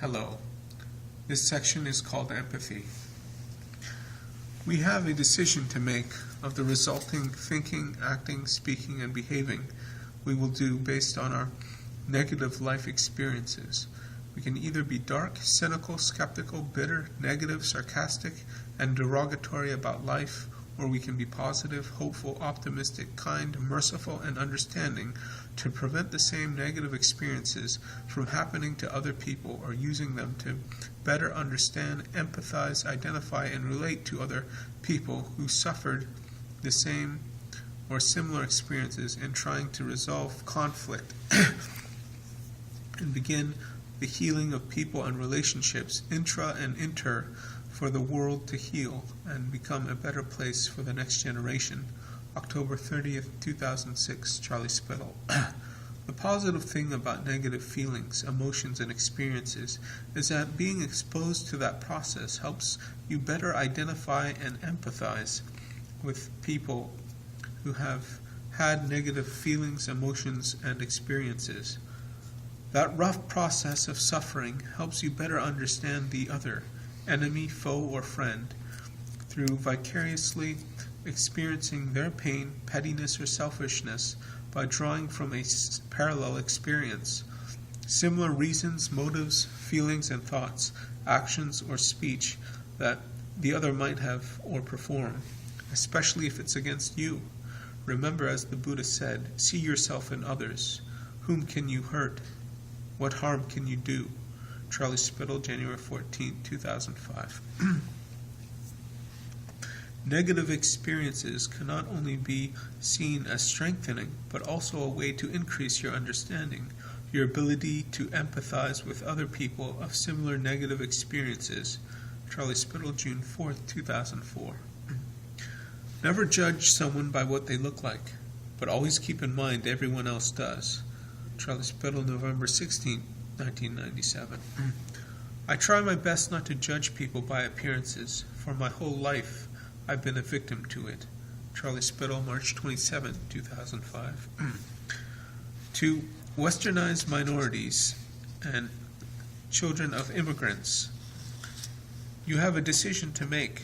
Hello. This section is called Empathy. We have a decision to make of the resulting thinking, acting, speaking, and behaving we will do based on our negative life experiences. We can either be dark, cynical, skeptical, bitter, negative, sarcastic, and derogatory about life, or we can be positive, hopeful, optimistic, kind, merciful, and understanding to prevent the same negative experiences from happening to other people, or using them to better understand, empathize, identify, and relate to other people who suffered the same or similar experiences, in trying to resolve conflict and begin the healing of people and relationships, intra and inter, for the world to heal and become a better place for the next generation. October 30th, 2006, Charlie Spittle. The positive thing about negative feelings, emotions, and experiences is that being exposed to that process helps you better identify and empathize with people who have had negative feelings, emotions, and experiences. That rough process of suffering helps you better understand the other, enemy, foe, or friend, through vicariously experiencing their pain, pettiness, or selfishness by drawing from a parallel experience. Similar reasons, motives, feelings, and thoughts, actions, or speech that the other might have or perform, especially if it's against you. Remember, as the Buddha said, see yourself in others. Whom can you hurt? What harm can you do? Charlie Spittle, January 14, 2005. Negative experiences can not only be seen as strengthening, but also a way to increase your understanding, your ability to empathize with other people of similar negative experiences. Charlie Spittle, June 4, 2004. Never judge someone by what they look like, but always keep in mind everyone else does. Charlie Spittle, November 16, 1997. I try my best not to judge people by appearances. For my whole life, I've been a victim to it. Charlie Spittle, March 27, 2005. To westernized minorities and children of immigrants, you have a decision to make.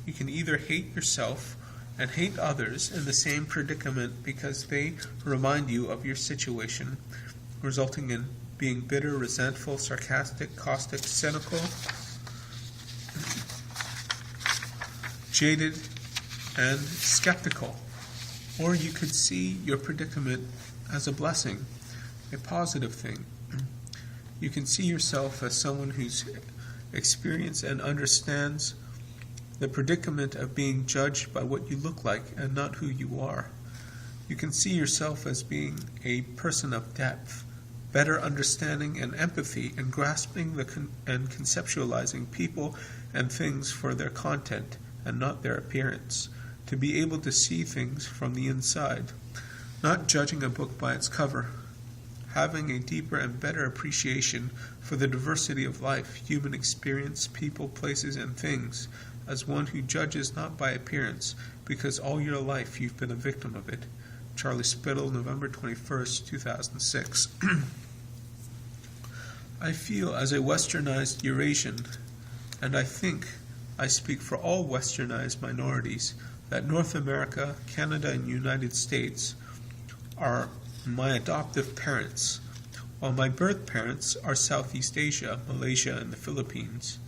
You can either hate yourself and hate others in the same predicament because they remind you of your situation, resulting in being bitter, resentful, sarcastic, caustic, cynical, jaded, and skeptical. Or you could see your predicament as a blessing, a positive thing. You can see yourself as someone who's experienced and understands the predicament of being judged by what you look like and not who you are. You can see yourself as being a person of depth, better understanding and empathy, and grasping and conceptualizing people and things for their content and not their appearance, to be able to see things from the inside, not judging a book by its cover, having a deeper and better appreciation for the diversity of life, human experience, people, places, and things, as one who judges not by appearance, because all your life you've been a victim of it. Charlie Spittle, November 21st, 2006. I feel as a westernized Eurasian, and I think I speak for all westernized minorities, that North America, Canada, and United States are my adoptive parents, while my birth parents are Southeast Asia, Malaysia, and the Philippines.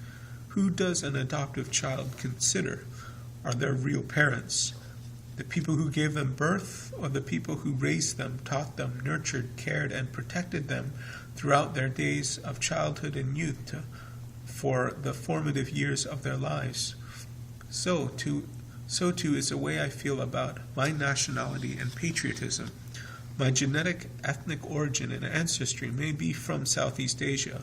Who does an adoptive child consider are their real parents? The people who gave them birth, or the people who raised them, taught them, nurtured, cared, and protected them throughout their days of childhood and youth for the formative years of their lives? So too is the way I feel about my nationality and patriotism. My genetic, ethnic origin and ancestry may be from Southeast Asia,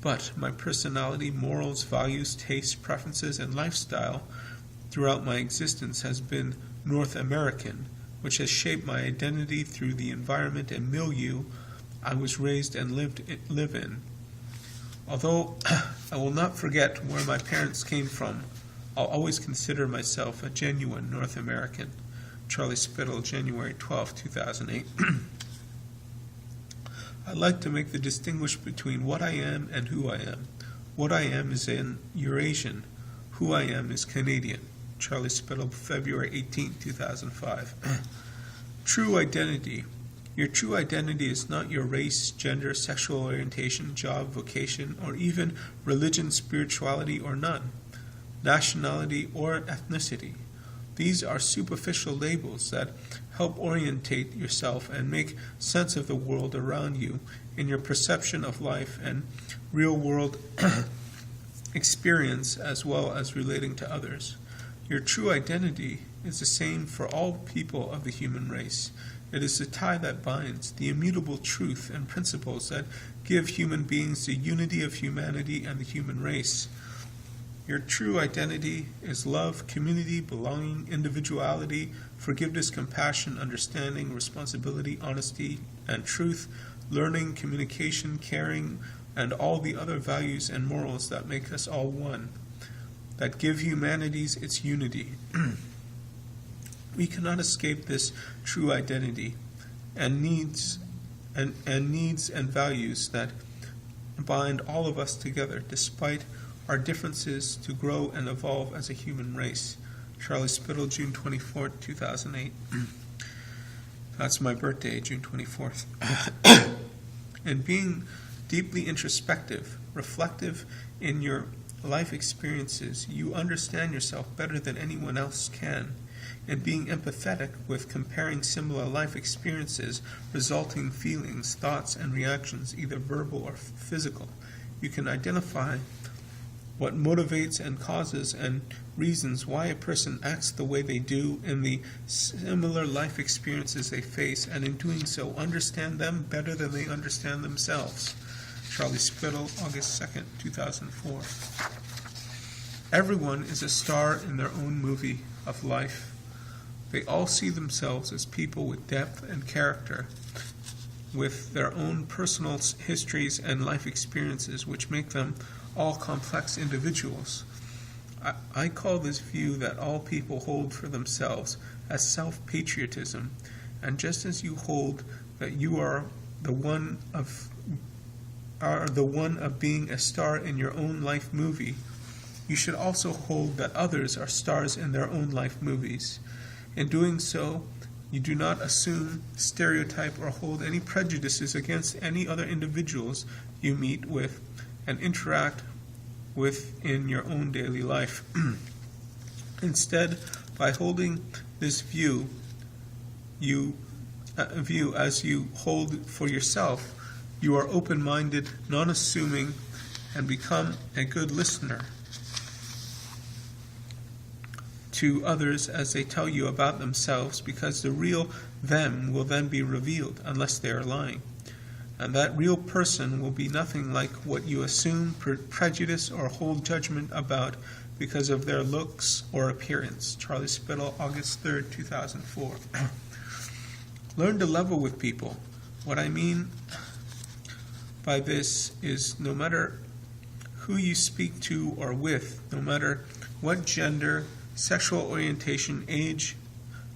but my personality, morals, values, tastes, preferences, and lifestyle throughout my existence has been North American, which has shaped my identity through the environment and milieu I was raised and live in. Although I will not forget where my parents came from, I'll always consider myself a genuine North American. Charlie Spittle, January 12, 2008. I like to make the distinguish between what I am and who I am. What I am is an Eurasian. Who I am is Canadian. Charlie Spittle, February 18, 2005. True identity. Your true identity is not your race, gender, sexual orientation, job, vocation, or even religion, spirituality, or none, nationality, or ethnicity. These are superficial labels that help orientate yourself and make sense of the world around you in your perception of life and real-world experience, as well as relating to others. Your true identity is the same for all people of the human race. It is the tie that binds, the immutable truth and principles that give human beings the unity of humanity and the human race. Your true identity is love, community, belonging, individuality, forgiveness, compassion, understanding, responsibility, honesty, and truth, learning, communication, caring, and all the other values and morals that make us all one, that give humanities its unity. We cannot escape this true identity and needs and values that bind all of us together, despite our differences, to grow and evolve as a human race. Charlie Spittle, June 24, 2008. That's my birthday, June 24th. And being deeply introspective, reflective in your life experiences, you understand yourself better than anyone else can. And being empathetic with comparing similar life experiences, resulting feelings, thoughts, and reactions, either verbal or physical, you can identify what motivates and causes and reasons why a person acts the way they do in the similar life experiences they face, and in doing so understand them better than they understand themselves. Charlie Spittle, August 2nd, 2004. Everyone is a star in their own movie of life. They all see themselves as people with depth and character, with their own personal histories and life experiences, which make them all complex individuals. I call this view that all people hold for themselves as self-patriotism, and just as you hold that you are the one of being a star in your own life movie, you should also hold that others are stars in their own life movies. In doing so, you do not assume, stereotype, or hold any prejudices against any other individuals you meet with and interact with in your own daily life. Instead, by holding this view as you hold for yourself, you are open-minded, non-assuming, and become a good listener to others as they tell you about themselves, because the real them will then be revealed unless they are lying. And that real person will be nothing like what you assume, prejudice, or hold judgment about because of their looks or appearance. Charlie Spittle, August 3rd, 2004. Learn to level with people. What I mean by this is no matter who you speak to or with, no matter what gender, sexual orientation, age,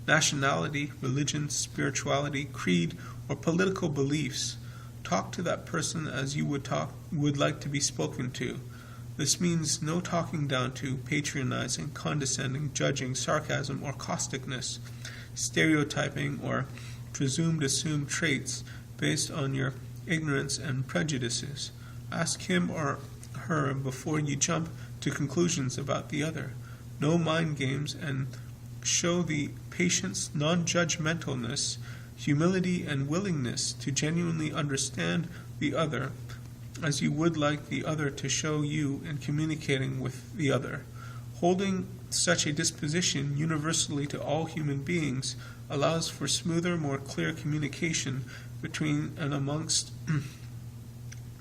nationality, religion, spirituality, creed, or political beliefs, talk to that person as you would like to be spoken to. This means no talking down to, patronizing, condescending, judging, sarcasm, or causticness, stereotyping, or presumed assumed traits based on your ignorance and prejudices. Ask him or her before you jump to conclusions about the other. No mind games, and show the patience, non-judgmentalness, humility, and willingness to genuinely understand the other as you would like the other to show you in communicating with the other. Holding such a disposition universally to all human beings allows for smoother, more clear communication between and amongst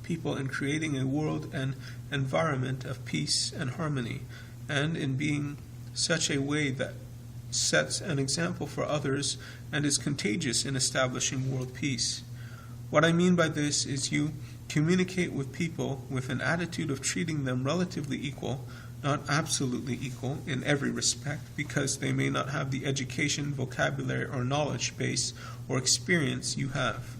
people in creating a world and environment of peace and harmony, and in being such a way that sets an example for others and is contagious in establishing world peace. What I mean by this is you communicate with people with an attitude of treating them relatively equal, not absolutely equal in every respect, because they may not have the education, vocabulary, or knowledge base or experience you have.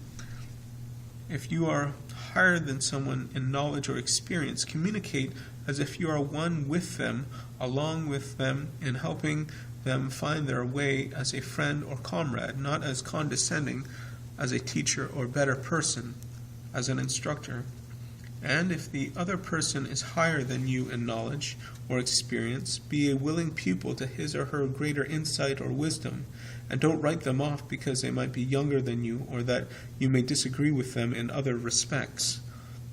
If you are higher than someone in knowledge or experience, communicate as if you are one with them, along with them in helping them find their way as a friend or comrade, not as condescending as a teacher or better person as an instructor. And if the other person is higher than you in knowledge or experience, be a willing pupil to his or her greater insight or wisdom, and don't write them off because they might be younger than you or that you may disagree with them in other respects.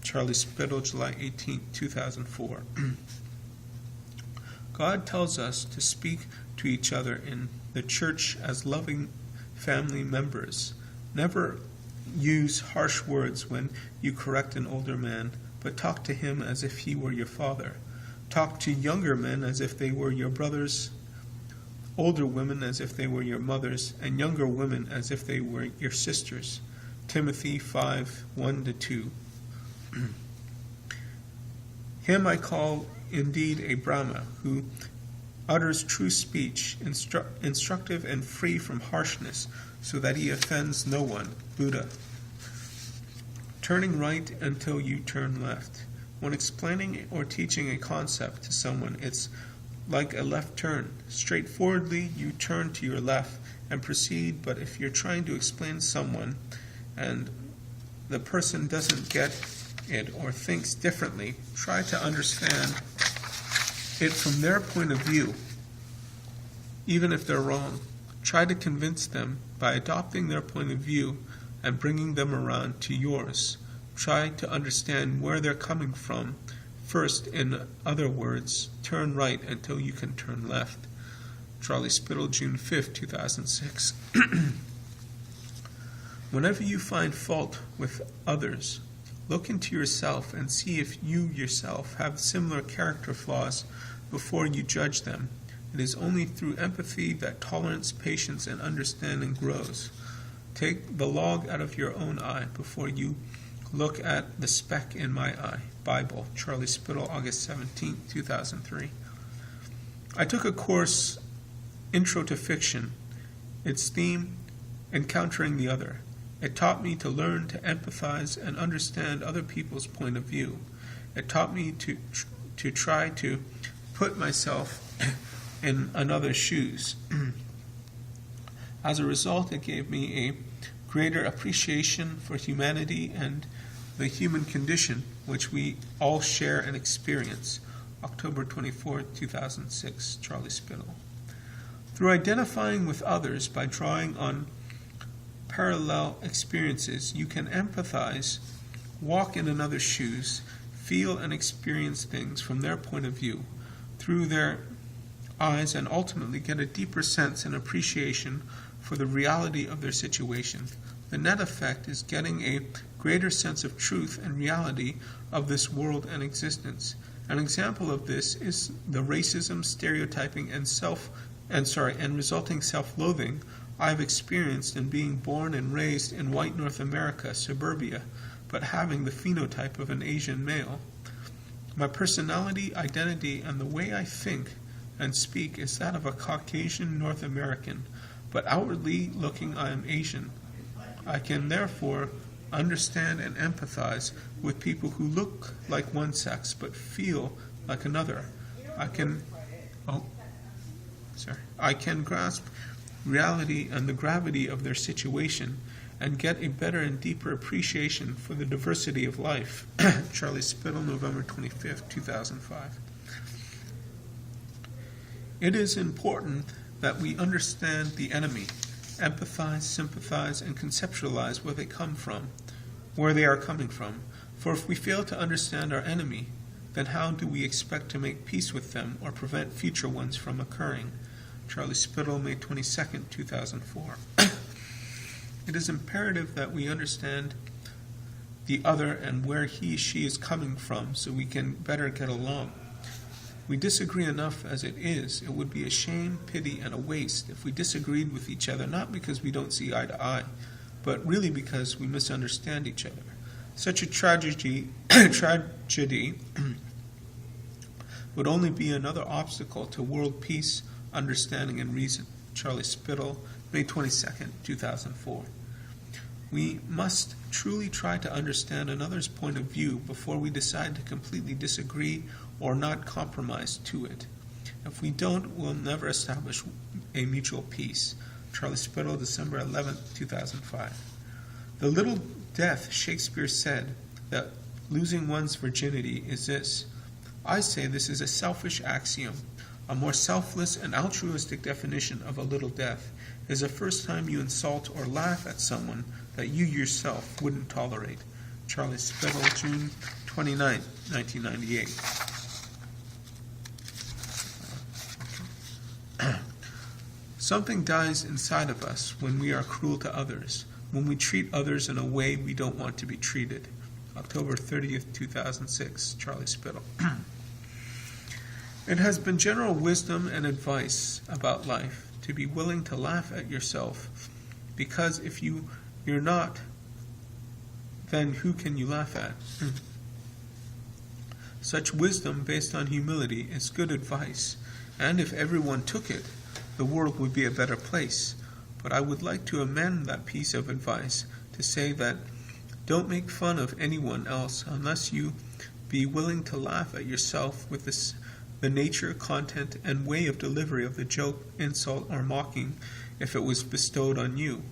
Charlie Spittle, July 18, 2004. God tells us to speak to each other in the church as loving family members. Never use harsh words when you correct an older man, but talk to him as if he were your father. Talk to younger men as if they were your brothers, older women as if they were your mothers, and younger women as if they were your sisters. Timothy 5, 1-2. Him I call indeed a Brahma, who utters true speech, instructive and free from harshness, so that he offends no one. Buddha. Turning right until you turn left. When explaining or teaching a concept to someone, it's like a left turn. Straightforwardly, you turn to your left and proceed, but if you're trying to explain someone and the person doesn't get it or thinks differently, try to understand it from their point of view, even if they're wrong. Try to convince them by adopting their point of view and bringing them around to yours. Try to understand where they're coming from. First, in other words, turn right until you can turn left. Charlie Spittle, June 5, 2006. Whenever you find fault with others, look into yourself and see if you yourself have similar character flaws before you judge them. It is only through empathy that tolerance, patience, and understanding grows. Take the log out of your own eye before you look at the speck in my eye. Bible, Charlie Spittle, August 17, 2003. I took a course, Intro to Fiction. Its theme, Encountering the Other. It taught me to learn to empathize and understand other people's point of view. It taught me to try to put myself in another's shoes. As a result, it gave me a greater appreciation for humanity and the human condition, which we all share and experience. October 24, 2006, Charlie Spittle. Through identifying with others by drawing on parallel experiences, you can empathize, walk in another's shoes, feel and experience things from their point of view, through their eyes, and ultimately get a deeper sense and appreciation for the reality of their situation. The net effect is getting a greater sense of truth and reality of this world and existence. An example of this is the racism, stereotyping, and resulting self-loathing I've experienced in being born and raised in white North America, suburbia, but having the phenotype of an Asian male. My personality, identity, and the way I think and speak is that of a Caucasian North American, but outwardly looking I am Asian. I can therefore understand and empathize with people who look like one sex but feel like another. I can grasp reality and the gravity of their situation and get a better and deeper appreciation for the diversity of life. Charlie Spittle, November 25, 2005. It is important that we understand the enemy, empathize, sympathize, and conceptualize where they are coming from. For if we fail to understand our enemy, then how do we expect to make peace with them or prevent future ones from occurring? Charlie Spittle, May 22, 2004. It is imperative that we understand the other and where she is coming from so we can better get along. We disagree enough as it is. It would be a shame, pity, and a waste if we disagreed with each other, not because we don't see eye to eye, but really because we misunderstand each other. Such a tragedy would only be another obstacle to world peace, understanding, and reason. Charlie Spittle, May 22, 2004. We must truly try to understand another's point of view before we decide to completely disagree or not compromise to it. If we don't, we'll never establish a mutual peace. Charlie Spittle, December 11, 2005. The little death Shakespeare said that losing one's virginity is this. I say this is a selfish axiom. A more selfless and altruistic definition of a little death is the first time you insult or laugh at someone that you yourself wouldn't tolerate. Charlie Spittle, June 29, 1998. Something dies inside of us when we are cruel to others, when we treat others in a way we don't want to be treated. October 30th, 2006, Charlie Spittle. It has been general wisdom and advice about life to be willing to laugh at yourself, because if you're not, then who can you laugh at? Such wisdom based on humility is good advice, and if everyone took it, the world would be a better place. But I would like to amend that piece of advice to say that don't make fun of anyone else unless you be willing to laugh at yourself with the nature, content, and way of delivery of the joke, insult, or mocking if it was bestowed on you.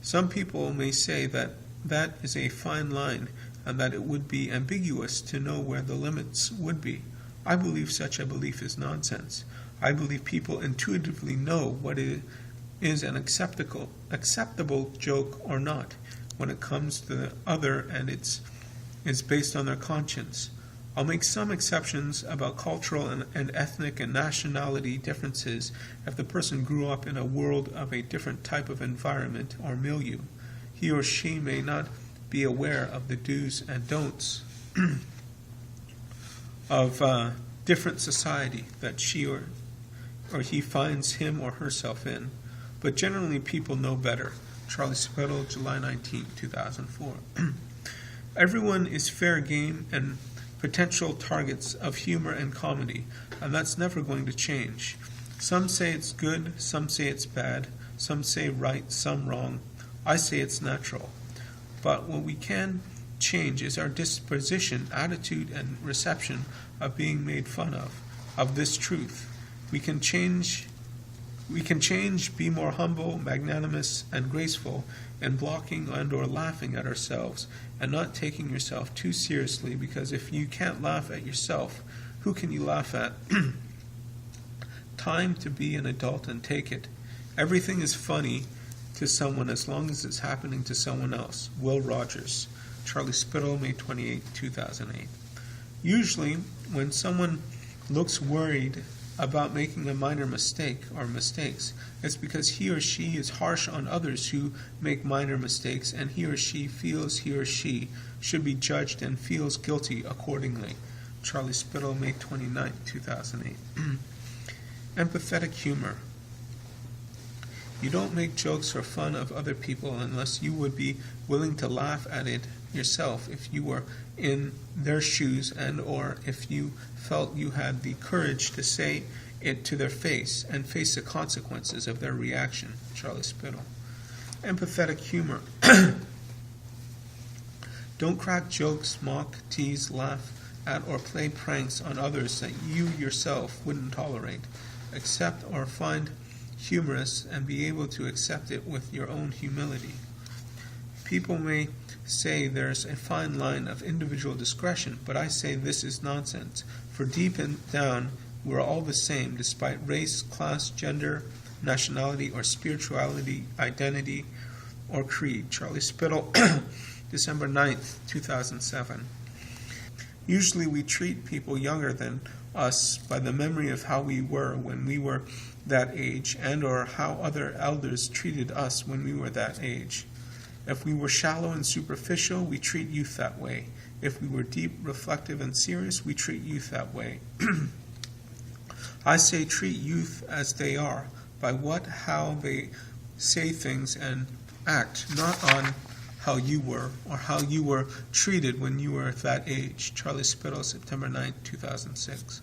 Some people may say that that is a fine line and that it would be ambiguous to know where the limits would be. I believe such a belief is nonsense. I believe people intuitively know what is an acceptable joke or not when it comes to the other, and it's based on their conscience. I'll make some exceptions about cultural and ethnic and nationality differences if the person grew up in a world of a different type of environment or milieu. He or she may not be aware of the do's and don'ts of different society that she or he finds him or herself in. But generally people know better. Charlie Spittle, July 19, 2004. Everyone is fair game and potential targets of humor and comedy, and that's never going to change. Some say it's good, some say it's bad, some say right, some wrong. I say it's natural. But what we can change is our disposition, attitude, and reception of being made fun of this truth. We can change, be more humble, magnanimous, and graceful in blocking and or laughing at ourselves and not taking yourself too seriously, because if you can't laugh at yourself, who can you laugh at? Time to be an adult and take it. Everything is funny to someone as long as it's happening to someone else. Will Rogers. Charlie Spittle, May 28, 2008. Usually, when someone looks worried about making a minor mistake or mistakes, it's because he or she is harsh on others who make minor mistakes, and he or she feels he or she should be judged and feels guilty accordingly. Charlie Spittle, May 29, 2008. Empathetic humor. You don't make jokes for fun of other people unless you would be willing to laugh at it yourself if you were in their shoes, and or if you felt you had the courage to say it to their face and face the consequences of their reaction. Charlie Spittle. Empathetic humor. Don't crack jokes, mock, tease, laugh at, or play pranks on others that you yourself wouldn't tolerate. Accept or find humorous and be able to accept it with your own humility. People may say there's a fine line of individual discretion, but I say this is nonsense, for deep down we're all the same despite race, class, gender, nationality, or spirituality, identity, or creed. Charlie Spittle, December 9th, 2007. Usually we treat people younger than us by the memory of how we were when we were that age, and or how other elders treated us when we were that age. If we were shallow and superficial, we treat youth that way. If we were deep, reflective, and serious, we treat youth that way. I say treat youth as they are, by how they say things and act, not on how you were or how you were treated when you were at that age. Charlie Spittle, September 9, 2006.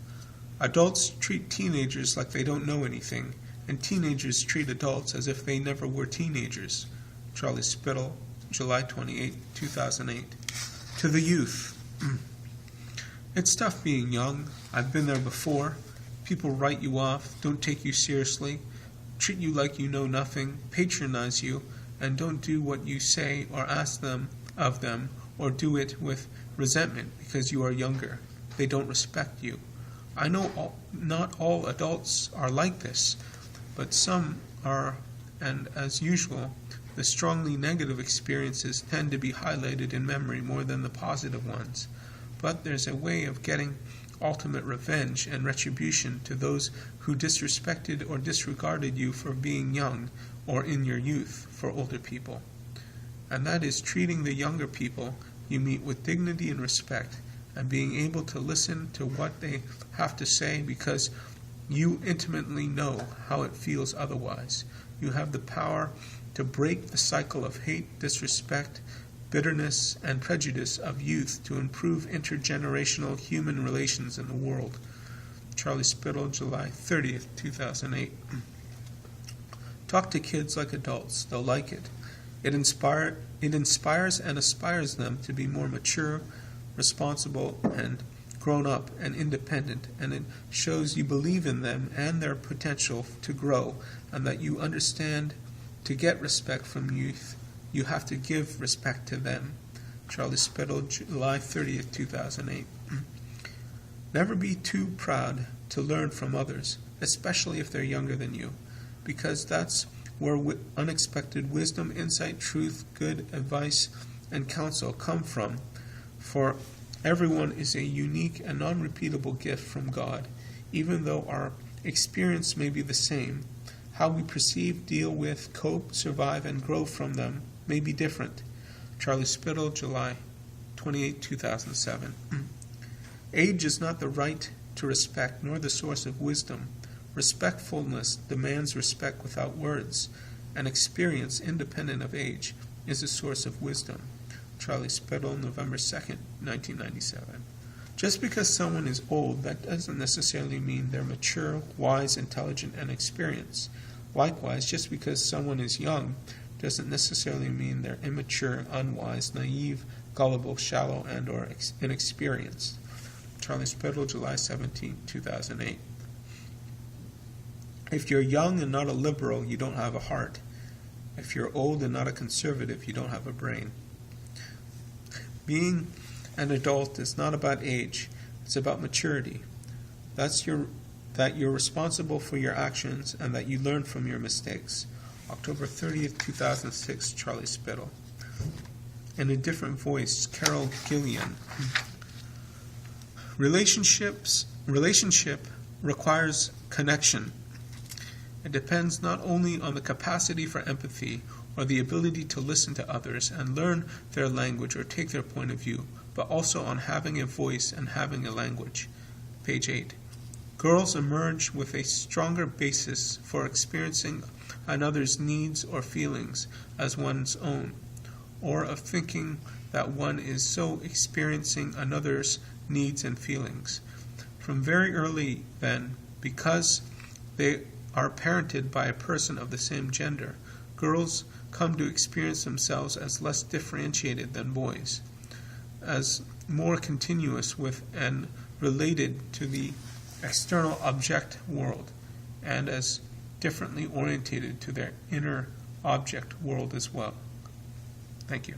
Adults treat teenagers like they don't know anything, and teenagers treat adults as if they never were teenagers. Charlie Spittle, July 28, 2008. To the youth. It's tough being young. I've been there before. People write you off, don't take you seriously, treat you like you know nothing, patronize you, and don't do what you say or ask them of them, or do it with resentment because you are younger. They don't respect you. I know not all adults are like this, but some are, and as usual, the strongly negative experiences tend to be highlighted in memory more than the positive ones. But there's a way of getting ultimate revenge and retribution to those who disrespected or disregarded you for being young or in your youth for older people. And that is treating the younger people you meet with dignity and respect, and being able to listen to what they have to say because you intimately know how it feels otherwise. You have the power to break the cycle of hate, disrespect, bitterness, and prejudice of youth to improve intergenerational human relations in the world. Charlie Spittle, July 30th, 2008. Talk to kids like adults. They'll like it. It inspires and aspires them to be more mature, responsible, and grown up and independent, and it shows you believe in them and their potential to grow, and that you understand to get respect from youth, you have to give respect to them. Charlie Spittle, July 30th, 2008. Never be too proud to learn from others, especially if they're younger than you, because that's where unexpected wisdom, insight, truth, good advice, and counsel come from. For everyone is a unique and non-repeatable gift from God. Even though our experience may be the same, how we perceive, deal with, cope, survive, and grow from them may be different. Charlie Spittle, July 28, 2007. Age is not the right to respect, nor the source of wisdom. Respectfulness demands respect without words, and experience, independent of age, is a source of wisdom. Charlie Spittle, November 2nd, 1997. Just because someone is old, that doesn't necessarily mean they're mature, wise, intelligent, and experienced. Likewise, just because someone is young doesn't necessarily mean they're immature, unwise, naive, gullible, shallow, and or inexperienced. Charlie Spittle, July 17, 2008. If you're young and not a liberal, you don't have a heart. If you're old and not a conservative, you don't have a brain. Being an adult is not about age, it's about maturity. That you're responsible for your actions and that you learn from your mistakes. October 30th, 2006, Charlie Spittle. In a different voice, Carol Gillian. Relationship requires connection. It depends not only on the capacity for empathy or the ability to listen to others and learn their language or take their point of view, but also on having a voice and having a language. Page 8. Girls emerge with a stronger basis for experiencing another's needs or feelings as one's own, or of thinking that one is so experiencing another's needs and feelings. From very early then, because they are parented by a person of the same gender, girls come to experience themselves as less differentiated than boys, as more continuous with and related to the external object world, and as differently orientated to their inner object world as well. Thank you.